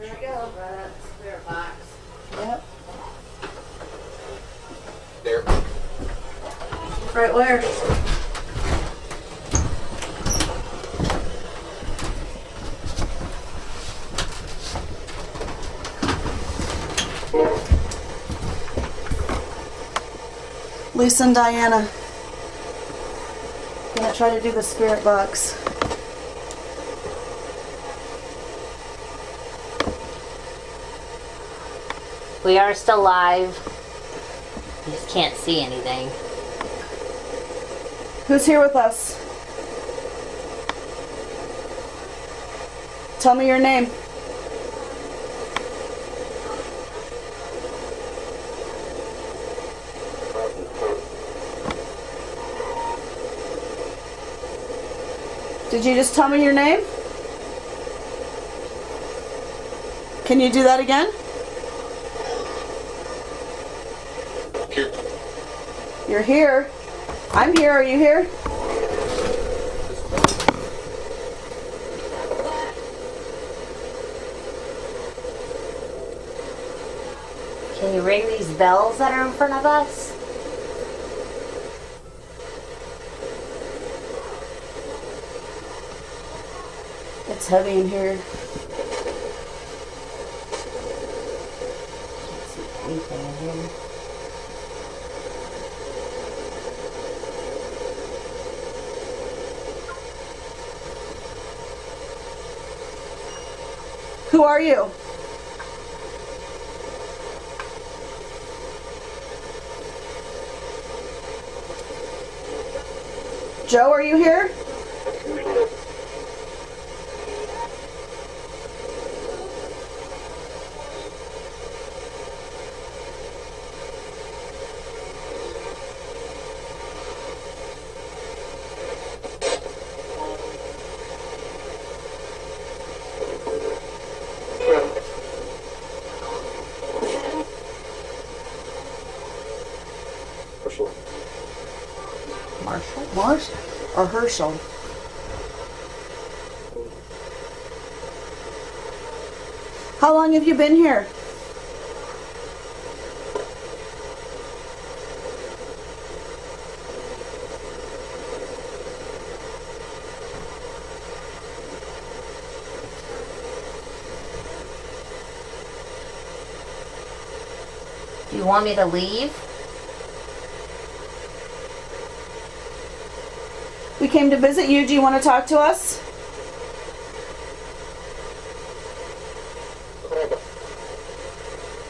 There we go. That spirit box. Yep. There. Right where? Lisa and Diana. Gonna try to do the spirit box. We are still live. You just can't see anything. Who's here with us? Tell me your name. Did you just tell me your name? Can you do that again? Here. You're here. I'm here. Are you here? Can you ring these bells that are in front of us? It's heavy in here. Can't see anything in here. Who are you? Joe, are you here? Marshall? Marsh or Herschel? How long have you been here? Do you want me to leave? We came to visit you. Do you want to talk to us?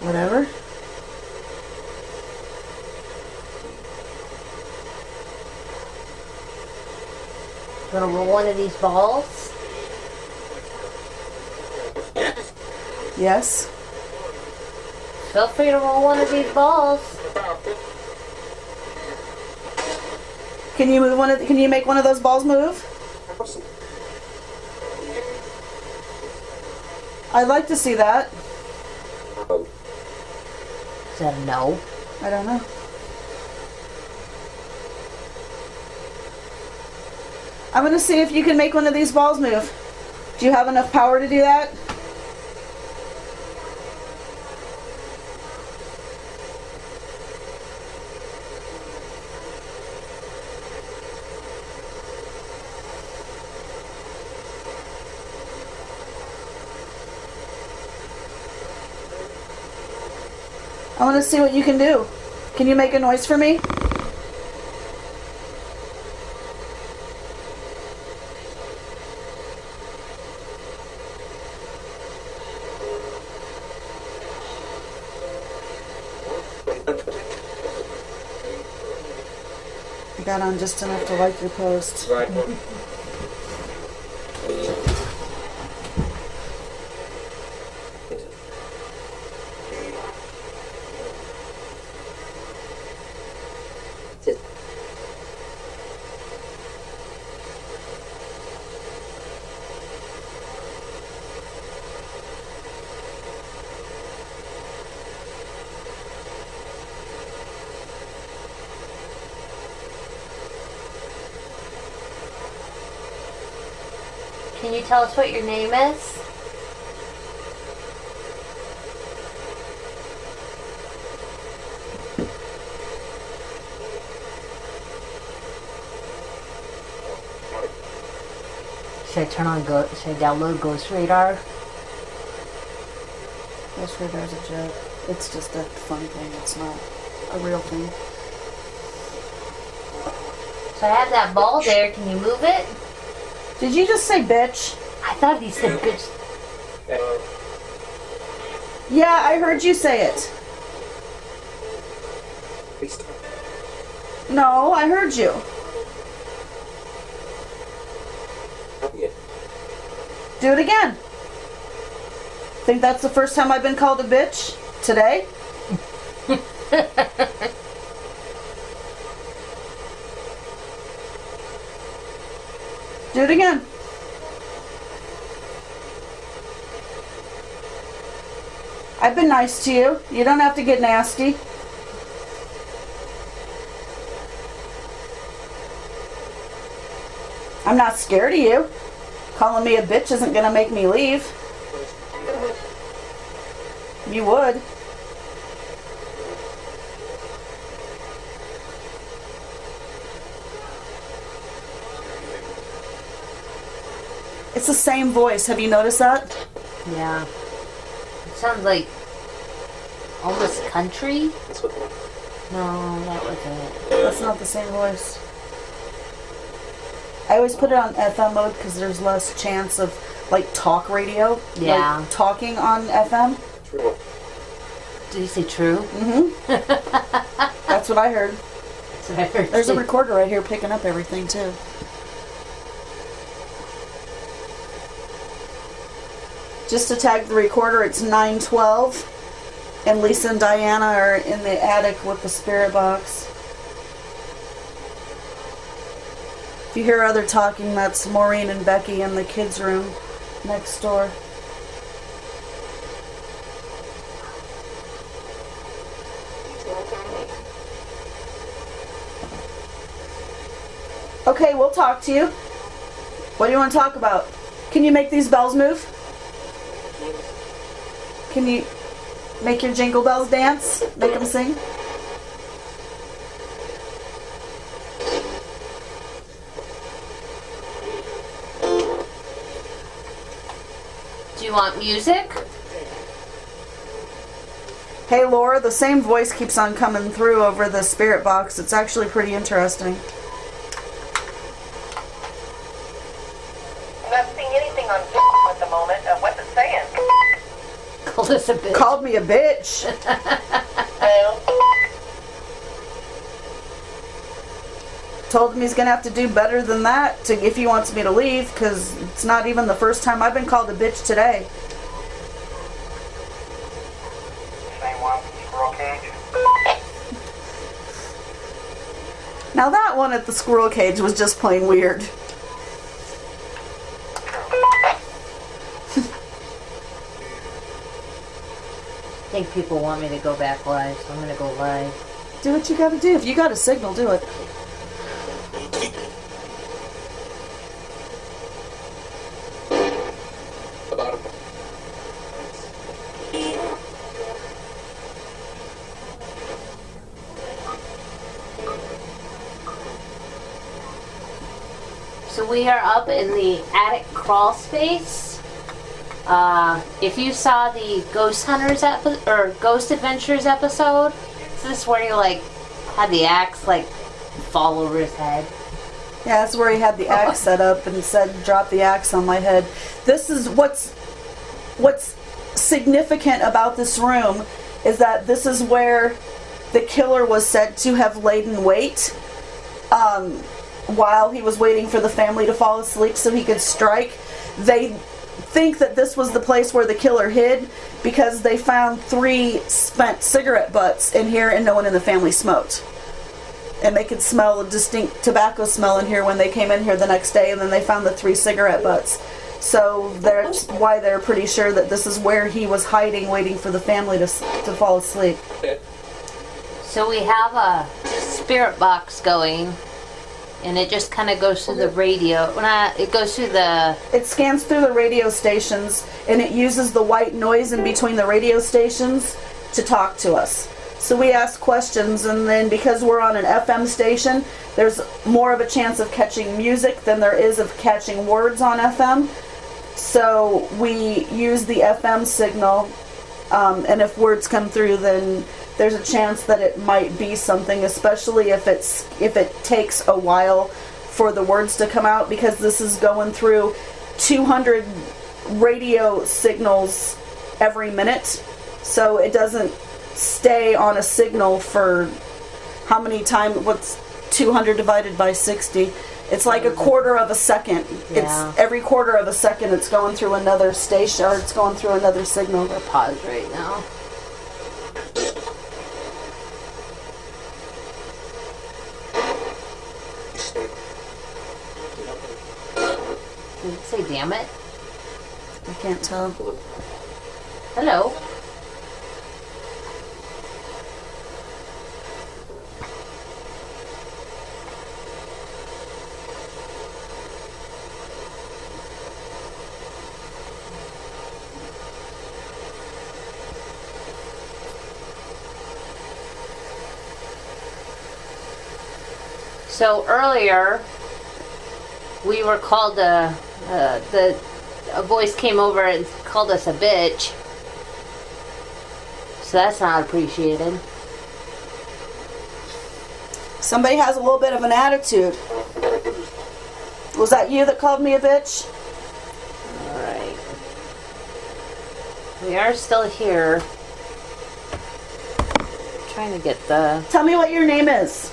Whatever. You want to roll one of these balls? Yes. Feel free to roll one of these balls. Can you move can you make one of those balls move? I'd like to see that. Is that a no? I don't know. I'm going to see if you can make one of these balls move. Do you have enough power to do that? I want to see what you can do. Can you make a noise for me? I got on just enough to like your post. Right. Can you tell us what your name is? Should I turn on should I download Ghost Radar? Ghost Radar's a joke. It's just a fun thing. It's not a real thing. So I have that ball there. Can you move it? Did you just say bitch? I thought he said bitch. Yeah, I heard you say it. No, I heard you. Do it again. Think that's the first time I've been called a bitch? Today? Do it again. I've been nice to you. You don't have to get nasty. I'm not scared of you. Calling me a bitch isn't gonna make me leave. You would. It's the same voice. Have you noticed that? Yeah. It sounds like almost country. No, that wasn't it. That's not the same voice. I always put it on FM mode because there's less chance of like talk radio. Yeah. Like talking on FM. Did you say true? Mm-hmm. That's what I heard. That's what I heard. There's a too. recorder right here picking up everything too. Just to tag the recorder, it's 9:12, and Lisa and Diana are in the attic with the spirit box. If you hear other talking, that's Maureen and Becky in the kids' room next door. Okay, we'll talk to you. What do you want to talk about? Can you make these bells move? Can you make your jingle bells dance? Make them sing? Do you want music? Hey Laura, the same voice keeps on coming through over the spirit box. It's actually pretty interesting. I'm not seeing anything on Google at the moment. What's it saying? Called us a bitch. Called me a bitch. Told him he's gonna have to do better than that if he wants me to leave, because it's not even the first time I've been called a bitch today. Same one, squirrel cage. Now that one at the squirrel cage was just plain weird. I think people want me to go back live, so I'm gonna go live. Do what you gotta do. If you got a signal, do it. About So we are up in the attic crawl space. If you saw the Ghost Hunters or Ghost Adventures episode, this is where he like had the axe like fall over his head. Yeah, that's where he had the axe set up and said, "Drop the axe on my head." This is what's significant about this room is that this is where the killer was said to have laid in wait while he was waiting for the family to fall asleep so he could strike. They think that this was the place where the killer hid because they found 3 spent cigarette butts in here and no one in the family smoked. And they could smell a distinct tobacco smell in here when they came in here the next day, and then they found the 3 cigarette butts. So that's why they're pretty sure that this is where he was hiding, waiting for the family to fall asleep. So we have a spirit box going, and it just kind of goes through the radio. It goes through the... It scans through the radio stations, and it uses the white noise in between the radio stations to talk to us. So we ask questions, and then because we're on an FM station, there's more of a chance of catching music than there is of catching words on FM. So we use the FM signal, and if words come through, then there's a chance that it might be something, especially if it takes a while for the words to come out, because this is going through 200 radio signals every minute. So it doesn't stay on a signal for how many times, what's 200 divided by 60? It's like a quarter of a second. Yeah. It's every quarter of a second it's going through another station, or it's going through another signal. We're paused right now. Did it say damn it? I can't tell. Hello? So earlier, we were called a voice came over and called us a bitch. So that's not appreciated. Somebody has a little bit of an attitude. Was that you that called me a bitch? Alright. We are still here. Trying to get the... Tell me what your name is.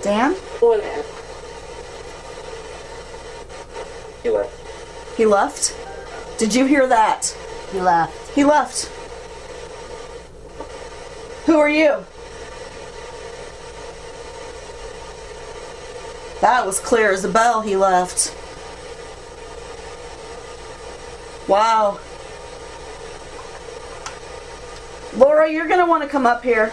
Dan? He left. He left? Did you hear that? He left. He left. Who are you? That was clear as a bell. He left. Wow. Laura, you're going to want to come up here.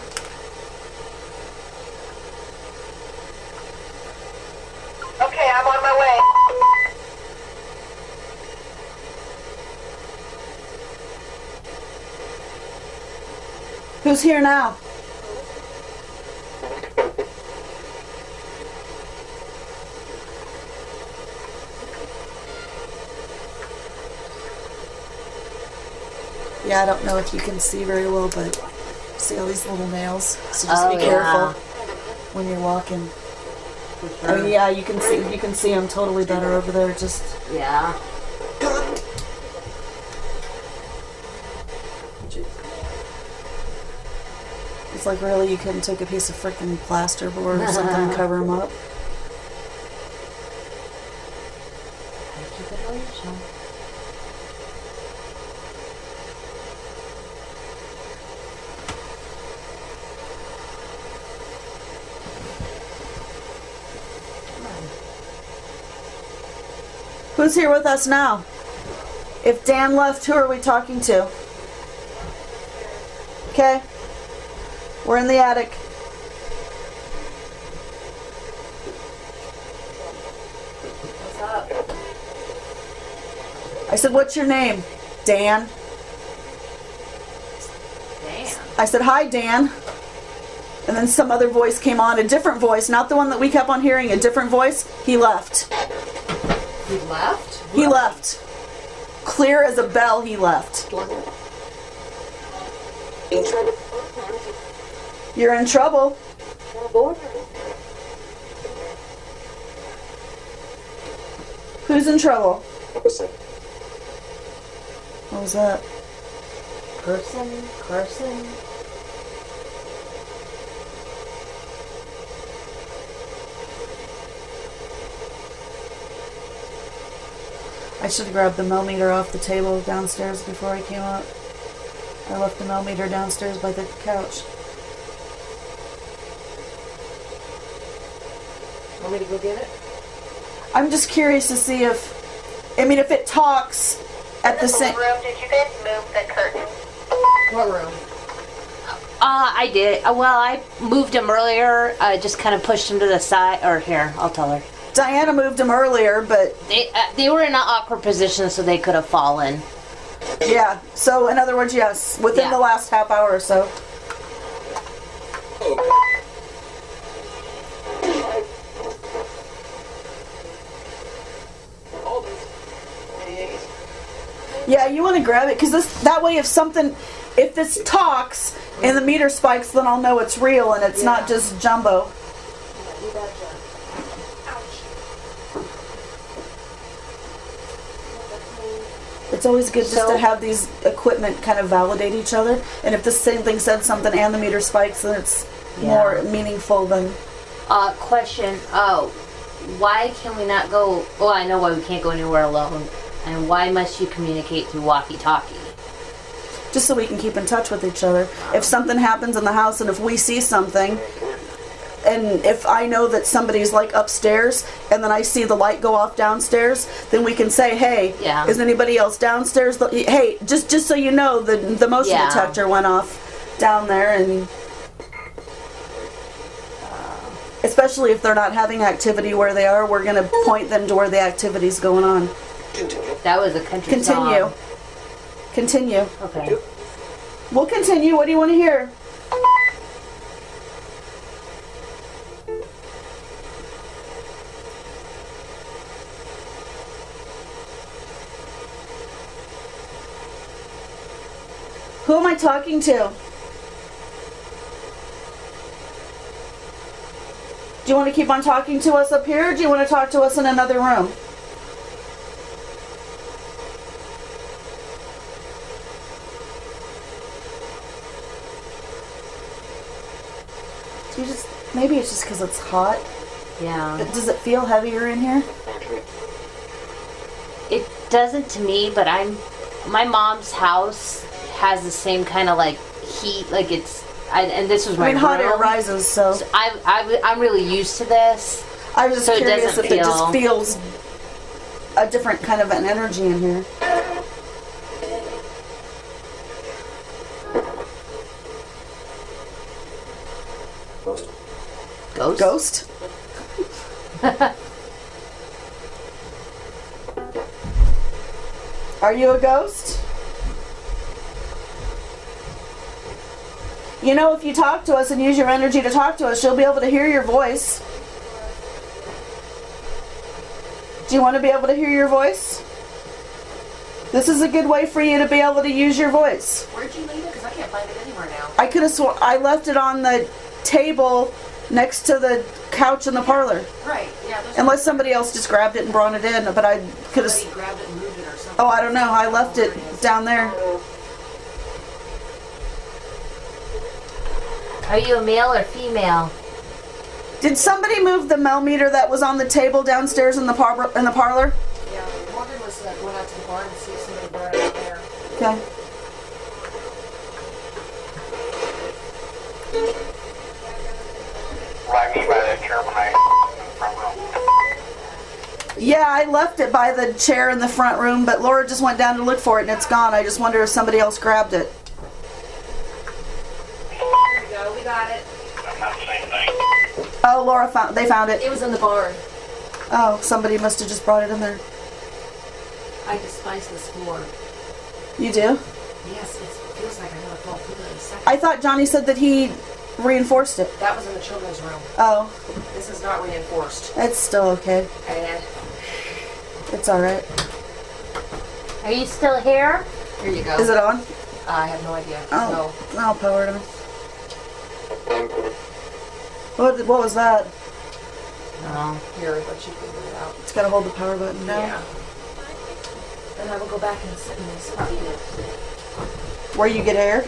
Okay, I'm on my way. Who's here now? Yeah, I don't know if you can see very well, but see all these little nails? So just be careful when you're walking. I mean, yeah, you can see them totally better over there. Just Yeah. it's like really you couldn't take a piece of freaking plasterboard or something and cover them up. Keep it original. Who's here with us now? If Dan left, who are we talking to? Okay. We're in the attic. What's up? I said, what's your name? Dan. Damn. I said, hi, Dan. And then some other voice came on, a different voice, not the one that we kept on hearing, a different voice. He left. He left? He left. Clear as a bell, he left. You're in trouble. Who's in trouble? What was that? Carson? I should have grabbed the millimeter off the table downstairs before I came up. I left the millimeter downstairs by the couch. Want me to go get it? I'm just curious to see if it talks at the same... room, did you guys move the curtain? What room? I did. Well, I moved him earlier. I just kind of pushed him to the side. Or here, I'll tell her. Diana moved them earlier, but They were in an awkward position, so they could have fallen. yeah. So in other words, yes, within Yeah. the last half hour or so. Yeah, you want to grab it because that way, if this talks and the meter spikes, then I'll know it's real and it's not just jumbo. It's always good just to have these equipment kind of validate each other. And if the same thing said something and the meter spikes, then it's more meaningful than. Question. Why can we not go? Well, I know why we can't go anywhere alone. And why must you communicate through walkie-talkie? Just so we can keep in touch with each other. If something happens in the house and if we see something, and if I know that somebody's like upstairs and then I see the light go off downstairs, then we can say, hey, is anybody else downstairs? Hey, just so you know, the motion detector went off down there, and especially if they're not having activity where they are, we're going to point them to where the activity's going on. That was a country song. Continue. Okay. We'll continue. What do you want to hear? Who am I talking to? Do you want to keep on talking to us up here, or do you want to talk to us in another room? Maybe it's just because it's hot. Yeah. Does it feel heavier in here? It doesn't to me, but my mom's house has the same kind of like heat, like and this was my room. Hot air rises, so I'm really used to this. I was just so curious if it feel... just feels a different kind of an energy in here. Ghost? Are you a ghost? You know, if you talk to us and use your energy to talk to us, you'll be able to hear your voice. Do you want to be able to hear your voice? This is a good way for you to be able to use your voice. Where'd you leave it? Because I can't find it anywhere now. I could have sworn I left it on the table next to the couch in the parlor. Right, yeah. Unless somebody else just grabbed it and brought it in, but I could have. Somebody grabbed it and moved it or something. Oh, I don't know. I left it down there. Are you a male or female? Did somebody move the Mel meter that was on the table downstairs in the parlor? Yeah, Morgan was going out to the barn to see if somebody brought it out there. Okay. What I mean by that chair when I in the front room. Yeah, I left it by the chair in the front room, but Laura just went down to look for it and it's gone. I just wonder if somebody else grabbed it. There we go, we got it. That's not the same thing. Oh, they found it. It was in the barn. Oh, somebody must have just brought it in there. I despise this floor. You do? Yes, it feels like I'm going to fall through in a second. I thought Johnny said that he reinforced it. That was in the children's room. Oh, This is not reinforced. it's still okay. And It's alright. Are you still here? here you go. Is it on? I have no idea. Oh, I'll power it on. What was that? No. No. Here, but you can get it out. It's gotta hold the power button down. Yeah. And I will go back and sit in this spot. Where you get air?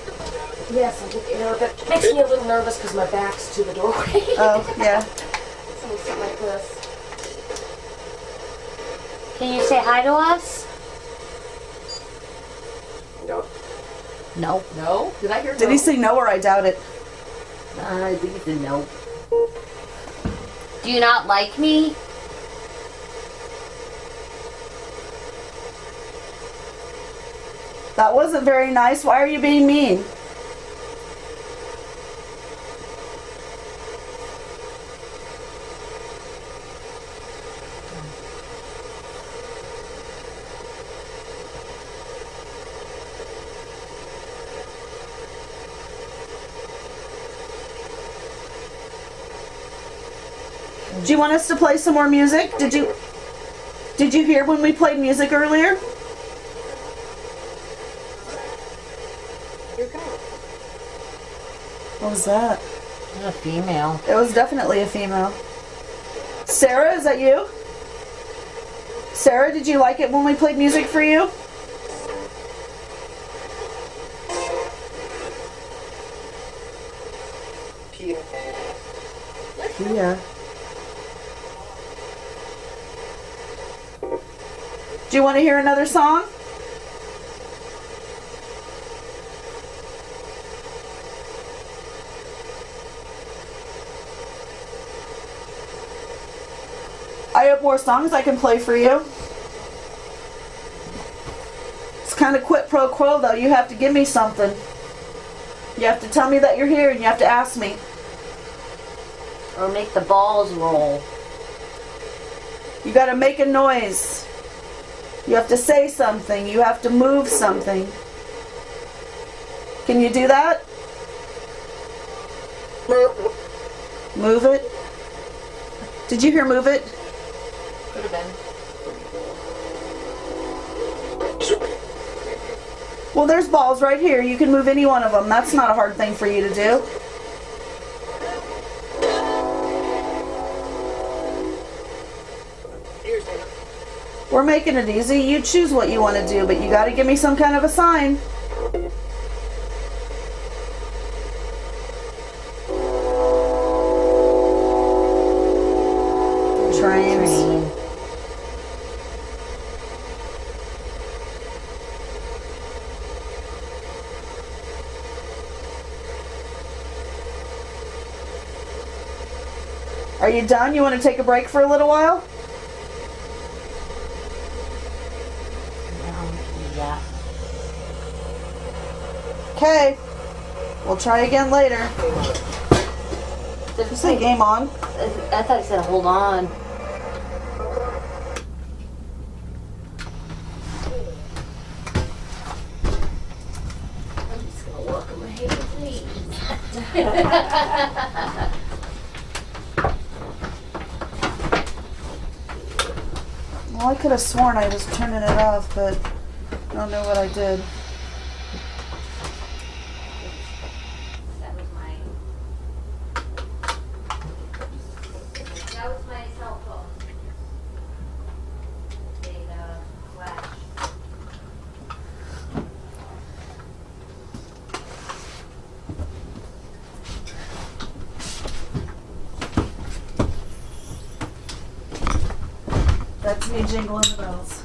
Yes, I get air, but it makes me a little nervous because my back's to the doorway. Oh, yeah. So we sit like this. Can you say hi to us? No. No. No? Did I hear no? Did he say no, or I doubt it? I think it's a no. Do you not like me? That wasn't very nice. Why are you being mean? Do you want us to play some more music? Did you hear when we played music earlier? What was that? A female. It was definitely a female. Sarah, is that you? Sarah, did you like it when we played music for you? Yeah. Do you want to hear another song? I have more songs I can play for you. It's kind of quid pro quo though. You have to give me something. You have to tell me that you're here and you have to ask me. Or make the balls roll. You gotta make a noise. You have to say something. You have to move something. Can you do that? Move it. Did you hear move it? Could have been. Well, there's balls right here. You can move any one of them. That's not a hard thing for you to do. We're making it easy. You choose what you want to do, but you got to give me some kind of a sign. Trains. Are you done? You want to take a break for a little while? Yeah. Okay. We'll try again later. Did Is the game on? I thought it said hold on. I'm just gonna walk on my hands and knees. Well, I could have sworn I was turning it off, but I don't know what I did. That was my cell phone. Data flash. That's me jingling the bells.